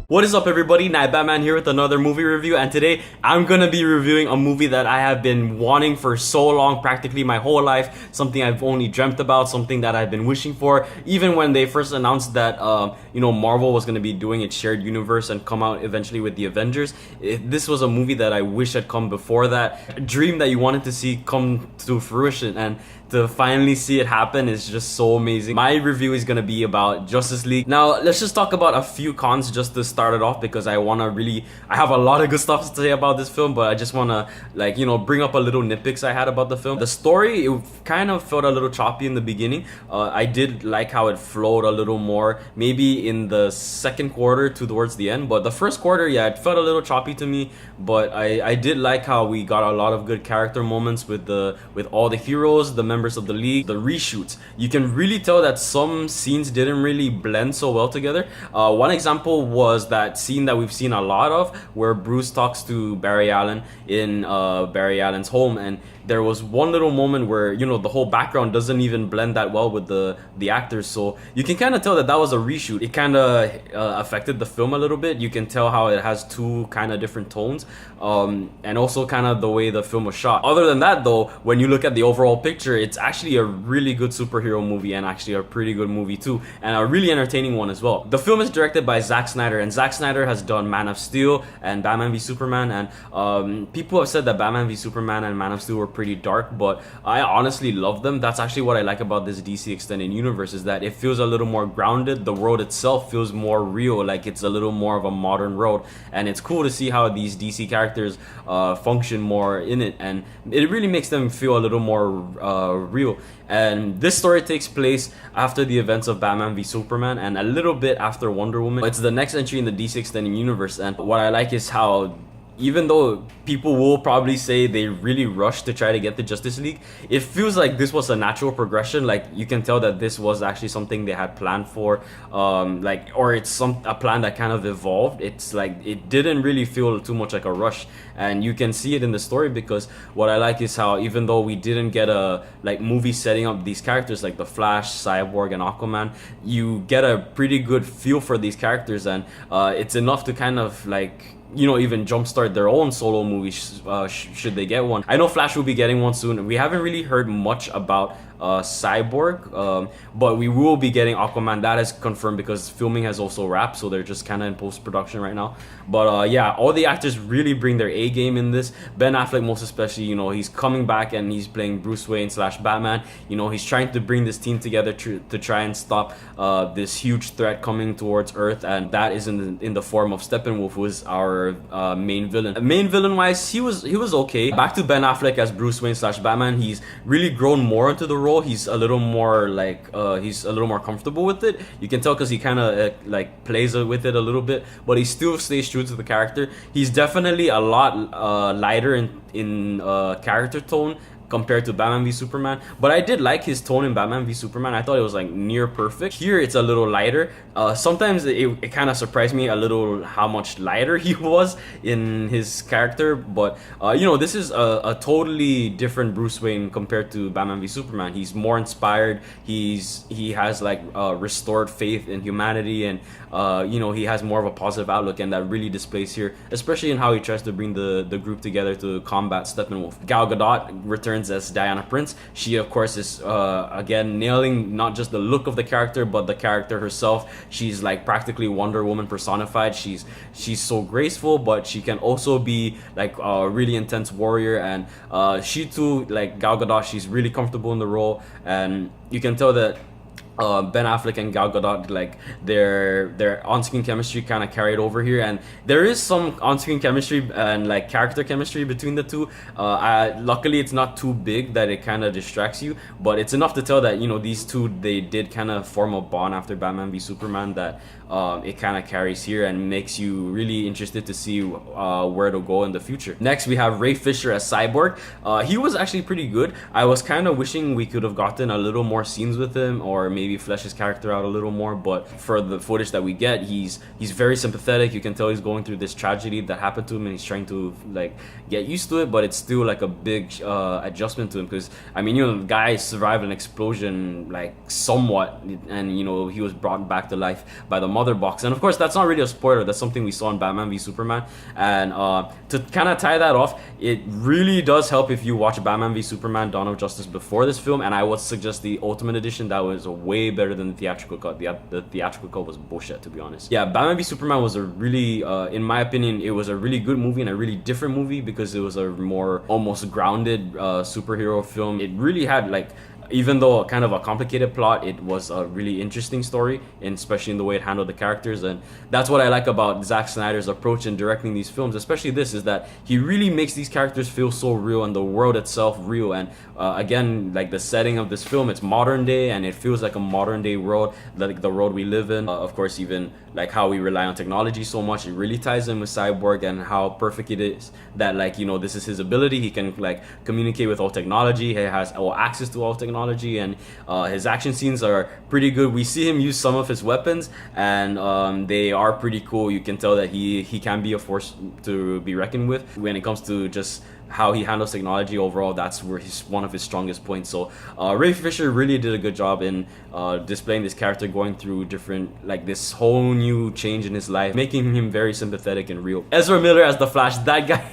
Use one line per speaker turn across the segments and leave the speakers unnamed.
What is up, everybody? Night Batman here with another movie review, and today I'm gonna be reviewing a movie that I have been wanting for so long, practically my whole life. Something I've only dreamt about, something that I've been wishing for. Even when they first announced that, Marvel was gonna be doing its shared universe and come out eventually with the Avengers, this was a movie that I wish had come before that. A dream that you wanted to see come to fruition, and to finally see it happen is just so amazing. My review is gonna be about Justice League. Now, let's just talk about a few cons just to start it off, because I have a lot of good stuff to say about this film, but I just wanna bring up a little nitpicks I had about the film. The story, it kind of felt a little choppy in the beginning. I did like how it flowed a little more, maybe in the second quarter towards the end, but the first quarter, yeah, it felt a little choppy to me, but I did like how we got a lot of good character moments with all the heroes, the members of the league, the reshoots. You can really tell that some scenes didn't really blend so well together. One example was that scene that we've seen a lot of, where Bruce talks to Barry Allen in Barry Allen's home, and there was one little moment where the whole background doesn't even blend that well with the actors, so you can kind of tell that was a reshoot. It kind of affected the film a little bit. You can tell how it has two kind of different tones, and also kind of the way the film was shot. Other than that, though, when you look at the overall picture, it's actually a really good superhero movie, and actually a pretty good movie too, and a really entertaining one as well. The film is directed by Zack Snyder, and Zack Snyder has done Man of Steel and Batman v Superman, and people have said that Batman v Superman and Man of Steel were pretty dark, but I honestly love them. That's actually what I like about this DC extended universe, is that it feels a little more grounded. The world itself feels more real, like it's a little more of a modern world, and it's cool to see how these DC characters function more in it, and it really makes them feel a little more real. And this story takes place after the events of Batman v Superman and a little bit after Wonder Woman. It's the next entry in the DC extended universe, and what I like is how, even though people will probably say they really rushed to try to get the Justice League, it feels like this was a natural progression. Like, you can tell that this was actually something they had planned for, or it's a plan that kind of evolved. It's like, it didn't really feel too much like a rush, and you can see it in the story, because what I like is how, even though we didn't get a movie setting up these characters like the Flash, Cyborg, and Aquaman, you get a pretty good feel for these characters, and it's enough to kind of even jumpstart their own solo movie should they get one. I know Flash will be getting one soon. We haven't really heard much about Cyborg, but we will be getting Aquaman. That is confirmed, because filming has also wrapped, so they're just kind of in post-production right now. But yeah, all the actors really bring their A game in this. Ben Affleck most especially, he's coming back and he's playing Bruce Wayne / Batman. He's trying to bring this team together to try and stop this huge threat coming towards Earth, and that is in the form of Steppenwolf, who is our main villain. Main villain wise, he was okay. Back to Ben Affleck as Bruce Wayne / Batman. He's really grown more into the role. He's a little more he's a little more comfortable with it. You can tell, because he kind of plays with it a little bit, but he still stays true to the character. He's definitely a lot lighter in character tone compared to Batman v Superman, but I did like his tone in Batman v Superman. I thought it was near perfect. Here it's a little lighter. Sometimes it kind of surprised me a little how much lighter he was in his character, but this is a totally different Bruce Wayne compared to Batman v Superman. He's more inspired. He has restored faith in humanity, and he has more of a positive outlook, and that really displays here, especially in how he tries to bring the group together to combat Steppenwolf. Gal Gadot returns as Diana Prince. She, of course, is again nailing not just the look of the character, but the character herself. She's practically Wonder Woman personified. She's so graceful, but she can also be a really intense warrior, and she too, Gal Gadot, she's really comfortable in the role, and you can tell that Ben Affleck and Gal Gadot, their on-screen chemistry kind of carried over here, and there is some on-screen chemistry and character chemistry between the two. Luckily, it's not too big that it kind of distracts you, but it's enough to tell that these two, they did kind of form a bond after Batman v Superman that it kind of carries here and makes you really interested to see where to go in the future. Next, we have Ray Fisher as Cyborg. He was actually pretty good. I was kind of wishing we could have gotten a little more scenes with him, or maybe maybe flesh his character out a little more. But for the footage that we get, he's very sympathetic. You can tell he's going through this tragedy that happened to him, and he's trying to like get used to it. But it's still like a big adjustment to him, because I mean, you know, the guy survived an explosion like somewhat, and you know, he was brought back to life by the mother box. And of course, that's not really a spoiler. That's something we saw in Batman v Superman. And to kind of tie that off, it really does help if you watch Batman v Superman: Dawn of Justice before this film, and I would suggest the Ultimate Edition. That was way better than the theatrical cut. The theatrical cut was bullshit, to be honest. Yeah, Batman v Superman was a really, in my opinion, it was a really good movie and a really different movie, because it was a more almost grounded superhero film. It really had like, even though kind of a complicated plot, it was a really interesting story, and especially in the way it handled the characters. And that's what I like about Zack Snyder's approach in directing these films, especially this, is that he really makes these characters feel so real and the world itself real. And again, like the setting of this film, it's modern day, and it feels like a modern day world, like the world we live in. Of course, even like how we rely on technology so much, it really ties in with Cyborg and how perfect it is that, like, you know, this is his ability. He can like communicate with all technology. He has all access to all technology. And his action scenes are pretty good. We see him use some of his weapons, and they are pretty cool. You can tell that he can be a force to be reckoned with. When it comes to just how he handles technology overall, that's where he's one of his strongest points. So Ray Fisher really did a good job in displaying this character going through different, like this whole new change in his life, making him very sympathetic and real. Ezra Miller as the Flash, that guy,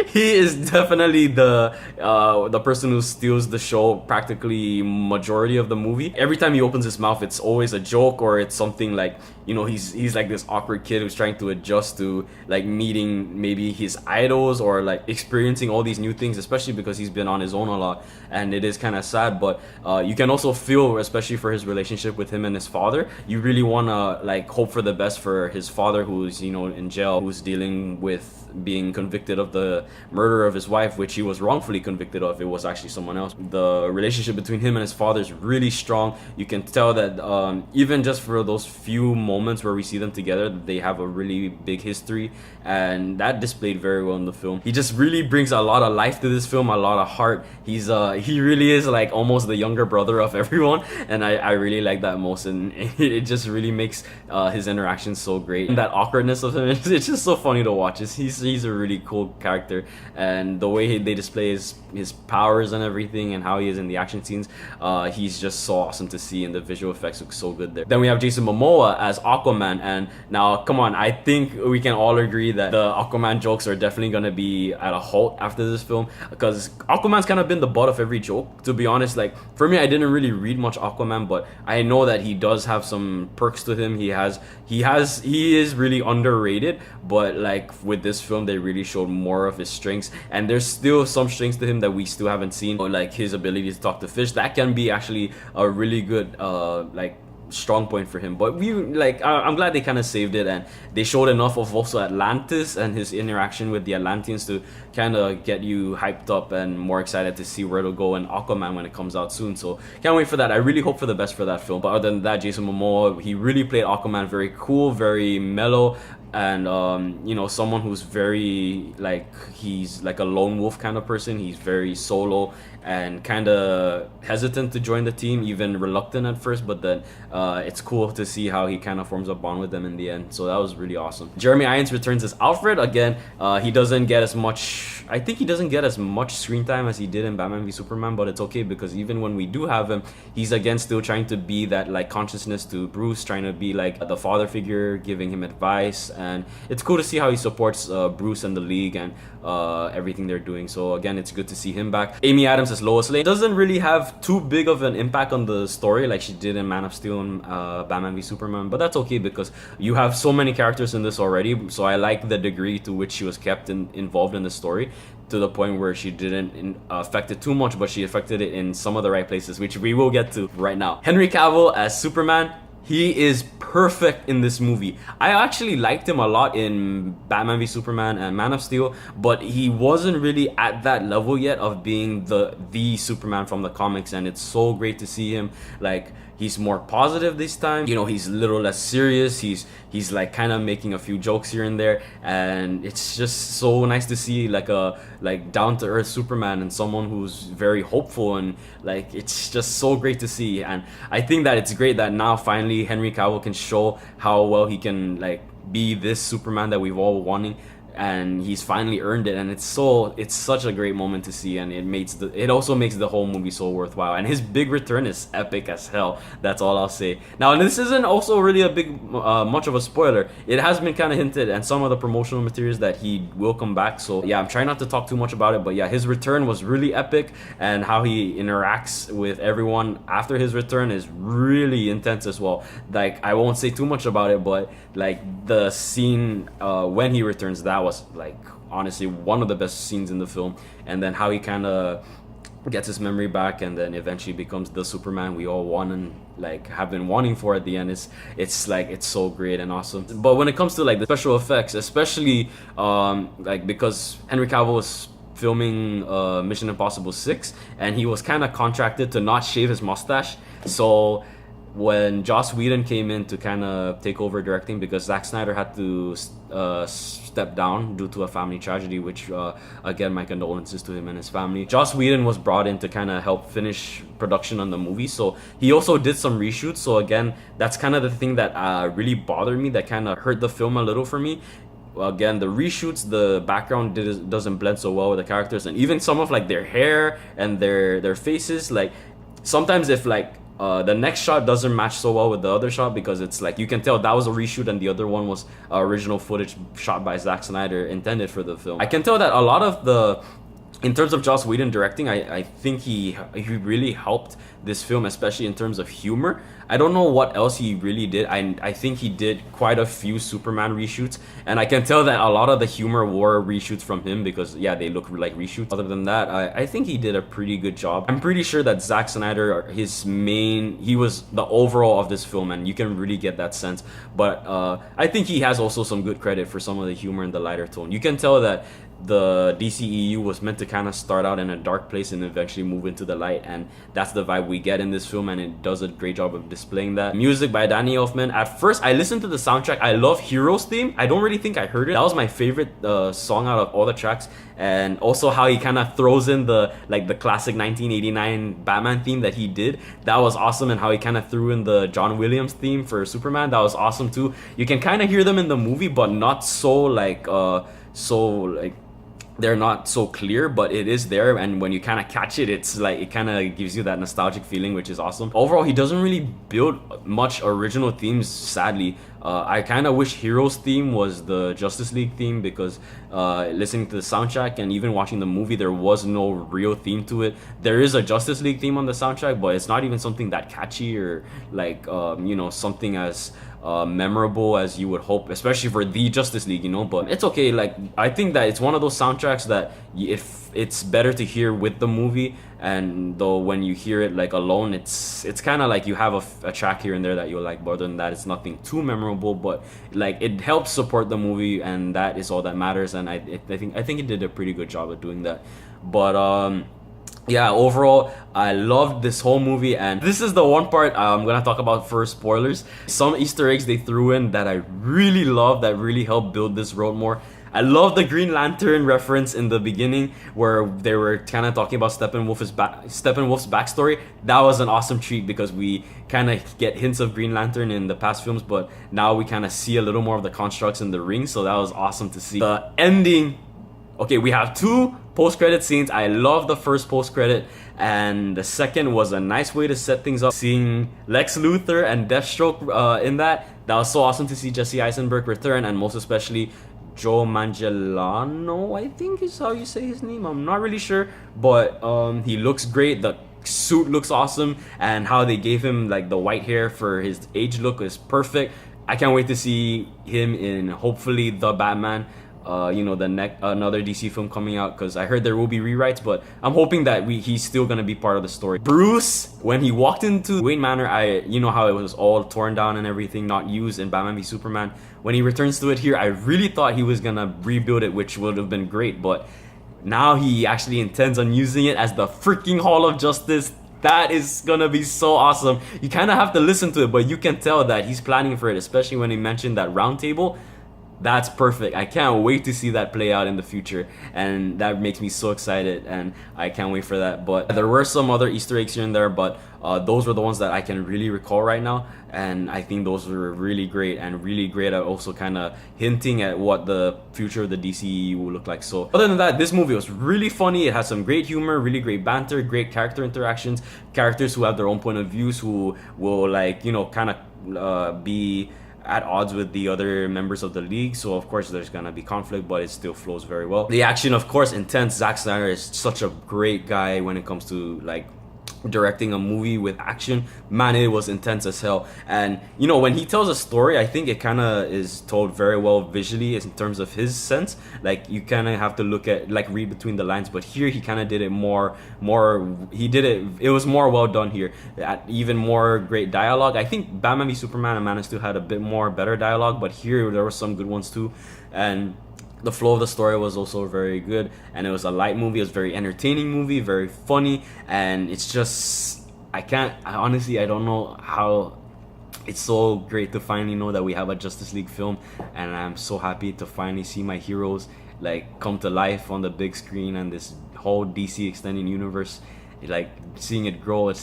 he is definitely the person who steals the show practically majority of the movie. Every time he opens his mouth, it's always a joke, or it's something like, you know, he's like this awkward kid who's trying to adjust to like meeting maybe his idols, or like experiencing all these new things, especially because he's been on his own a lot, and it is kind of sad. But you can also feel, especially for his relationship with him and his father, you really want to like hope for the best for his father, who's, you know, in jail, who's dealing with being convicted of the murder of his wife, which he was wrongfully convicted of. It was actually someone else. The relationship between him and his father is really strong. You can tell that even just for those few moments where we see them together, they have a really big history, and that displayed very well in the film. He just really brings a lot of life to this film, a lot of heart. He really is like almost the younger brother of everyone, and I really like that most, and it just really makes his interactions so great. And that awkwardness of him, it's just so funny to watch. He's a really cool character, and the way they display his powers and everything, and how he is in the action scenes, he's just so awesome to see, and the visual effects look so good there. Then we have Jason Momoa as Aquaman, and now come on, I think we can all agree that the Aquaman jokes are definitely gonna be at a halt after this film, because Aquaman's kind of been the butt of every joke, to be honest. Like for me, I didn't really read much Aquaman, but I know that he does have some perks to him. He is really underrated, but like with this film, they really showed more of his strengths, and there's still some strengths to him that we still haven't seen, like his ability to talk to fish. That can be actually a really good like strong point for him. But I'm glad they kind of saved it, and they showed enough of also Atlantis and his interaction with the Atlanteans to kind of get you hyped up and more excited to see where it'll go in Aquaman when it comes out soon. So can't wait for that. I really hope for the best for that film. But other than that, Jason Momoa, he really played Aquaman very cool, very mellow, and you know, someone who's very like, he's like a lone wolf kind of person. He's very solo and kind of hesitant to join the team, even reluctant at first, but then it's cool to see how he kind of forms a bond with them in the end. So that was really awesome. Jeremy Irons returns as Alfred again. He doesn't get as much, I think he doesn't get as much screen time as he did in Batman v Superman, but it's okay, because even when we do have him, he's again still trying to be that like consciousness to Bruce, trying to be like the father figure, giving him advice, and it's cool to see how he supports Bruce and the League and everything they're doing. So again, it's good to see him back. Amy Adams as Lois Lane doesn't really have too big of an impact on the story like she did in Man of Steel and Batman v Superman, but that's okay because you have so many characters in this already. So I like the degree to which she was kept involved in the story, to the point where she didn't affect it too much, but she affected it in some of the right places, which we will get to right now. Henry Cavill as Superman. He is perfect in this movie. I actually liked him a lot in Batman v Superman and Man of Steel, but he wasn't really at that level yet of being the Superman from the comics, and it's so great to see him. Like, he's more positive this time. You know, he's a little less serious. He's like kind of making a few jokes here and there, and it's just so nice to see like a down to earth Superman and someone who's very hopeful, and like it's just so great to see. And I think that it's great that now finally Henry Cavill can show how well he can like be this Superman that we've all wanting, and he's finally earned it. And it's such a great moment to see, and it also makes the whole movie so worthwhile. And his big return is epic as hell. That's all I'll say. Now, this isn't also really a big much of a spoiler. It has been kind of hinted and some of the promotional materials that he will come back, so yeah, I'm trying not to talk too much about it, but yeah, his return was really epic, and how he interacts with everyone after his return is really intense as well. Like, I won't say too much about it, but like the scene when he returns, that was like honestly one of the best scenes in the film. And then how he kind of gets his memory back and then eventually becomes the Superman we all want and like have been wanting for at the end, it's like it's so great and awesome. But when it comes to like the special effects, especially like because Henry Cavill was filming Mission Impossible 6, and he was kind of contracted to not shave his mustache. So when Joss Whedon came in to kind of take over directing, because Zack Snyder had to step down due to a family tragedy, which again, my condolences to him and his family. Joss Whedon was brought in to kind of help finish production on the movie, so he also did some reshoots. So again, that's kind of the thing that really bothered me, that kind of hurt the film a little for me. Again, the reshoots, the background doesn't blend so well with the characters, and even some of like their hair and their faces. Like sometimes if like the next shot doesn't match so well with the other shot, because it's like you can tell that was a reshoot and the other one was original footage shot by Zack Snyder intended for the film. I can tell that a lot of in terms of Joss Whedon directing, I think he really helped this film, especially in terms of humor. I don't know what else he really did. I think he did quite a few Superman reshoots, and I can tell that a lot of the humor were reshoots from him, because yeah, they look like reshoots. Other than that, I think he did a pretty good job. I'm pretty sure that Zack Snyder, he was the overall of this film, and you can really get that sense. But I think he has also some good credit for some of the humor and the lighter tone. You can tell that the DCEU was meant to kind of start out in a dark place and eventually move into the light, and that's the vibe we get in this film, and it does a great job of displaying that. Music by Danny Elfman. At first, I listened to the soundtrack. I love Heroes theme. I don't really think I heard it. That was my favorite song out of all the tracks, and also how he kind of throws in the classic 1989 Batman theme that he did. That was awesome, and how he kind of threw in the John Williams theme for Superman. That was awesome too. You can kind of hear them in the movie, but not so like they're not so clear, but it is there, and when you kind of catch it, it's like it kind of gives you that nostalgic feeling, which is awesome. Overall, he doesn't really build much original themes, sadly. I kind of wish Heroes theme was the Justice League theme, because listening to the soundtrack and even watching the movie, there was no real theme to it. There is a Justice League theme on the soundtrack, but it's not even something that catchy or like something as memorable as you would hope, especially for the Justice League, but it's okay. Like, I think that it's one of those soundtracks that if it's better to hear with the movie, and though when you hear it like alone, it's kind of like you have a track here and there that you like, but other than that, it's nothing too memorable, but like it helps support the movie, and that is all that matters. And I think he did a pretty good job of doing that. But yeah, overall, I loved this whole movie, and this is the one part I'm gonna talk about for spoilers. Some Easter eggs they threw in that I really love, that really helped build this world more. I love the Green Lantern reference in the beginning, where they were kind of talking about Steppenwolf's backstory. That was an awesome treat, because we kind of get hints of Green Lantern in the past films, but now we kind of see a little more of the constructs in the ring, so that was awesome to see. The ending. Okay, we have two post-credit scenes. I love the first post-credit, and the second was a nice way to set things up. Seeing Lex Luthor and Deathstroke in that was so awesome to see Jesse Eisenberg return, and most especially Joe Manganiello, I think is how you say his name. I'm not really sure, but he looks great. The suit looks awesome, and how they gave him like the white hair for his age look is perfect. I can't wait to see him in hopefully the Batman. another DC film coming out, because I heard there will be rewrites, but I'm hoping that he's still gonna be part of the story. Bruce, when he walked into Wayne Manor, you know how it was all torn down and everything, not used in Batman v Superman. When he returns to it here, I really thought he was gonna rebuild it, which would have been great, but now he actually intends on using it as the freaking Hall of Justice. That is gonna be so awesome. You kind of have to listen to it, but you can tell that he's planning for it, especially when he mentioned that round table. That's perfect. I can't wait to see that play out in the future, and that makes me so excited, and I can't wait for that. But there were some other Easter eggs here and there, but those were the ones that I can really recall right now, and I think those were really great at also kind of hinting at what the future of the DCEU will look like. So other than that, this movie was really funny. It has some great humor, really great banter, great character interactions, characters who have their own point of views, who will kind of be at odds with the other members of the league, so of course there's gonna be conflict, but it still flows very well. The action, of course, intense. Zack Snyder is such a great guy when it comes to directing a movie with action. Man, it was intense as hell. And when he tells a story, I think it kind of is told very well visually in terms of his sense. You kind of have to look at read between the lines, but here he kind of did it more he did it was more well done here. Even more great dialogue. I think Batman v Superman and Man of Steel had a bit more better dialogue, but here there were some good ones too. And the flow of the story was also very good, and it was a light movie. It was a very entertaining movie, very funny, and it's just I don't know how it's so great to finally know that we have a Justice League film, and I'm so happy to finally see my heroes come to life on the big screen, and this whole DC extended universe, seeing it grow.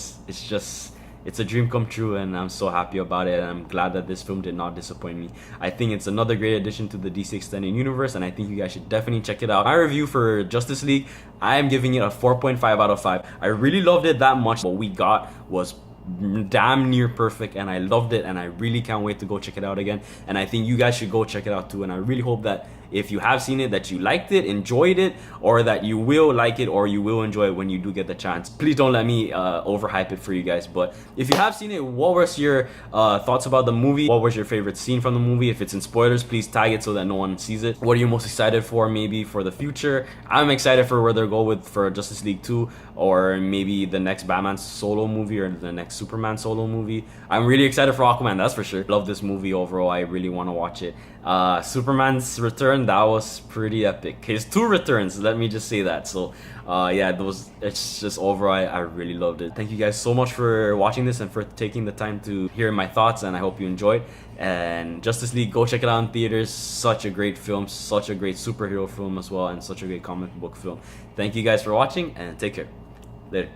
It's a dream come true, and I'm so happy about it, and I'm glad that this film did not disappoint me. I think it's another great addition to the DC Extended Universe, and I think you guys should definitely check it out. My review for Justice League, I am giving it a 4.5 out of 5. I really loved it that much. What we got was damn near perfect, and I loved it, and I really can't wait to go check it out again. And I think you guys should go check it out too, and I really hope that if you have seen it, that you liked it, enjoyed it, or that you will like it or you will enjoy it when you do get the chance. Please don't let me overhype it for you guys. But if you have seen it, what was your thoughts about the movie? What was your favorite scene from the movie? If it's in spoilers, please tag it so that no one sees it. What are you most excited for maybe for the future? I'm excited for where they'll go with for Justice League 2, or maybe the next Batman solo movie or the next Superman solo movie. I'm really excited for Aquaman, that's for sure. Love this movie overall. I really want to watch it. Superman's return, that was pretty epic. His 2 returns, let me just say that. So yeah, it's just overall, I really loved it. Thank you guys so much for watching this and for taking the time to hear my thoughts, and I hope you enjoyed. And Justice League, go check it out in theaters. Such a great film, such a great superhero film as well, and such a great comic book film. Thank you guys for watching, and take care. Later.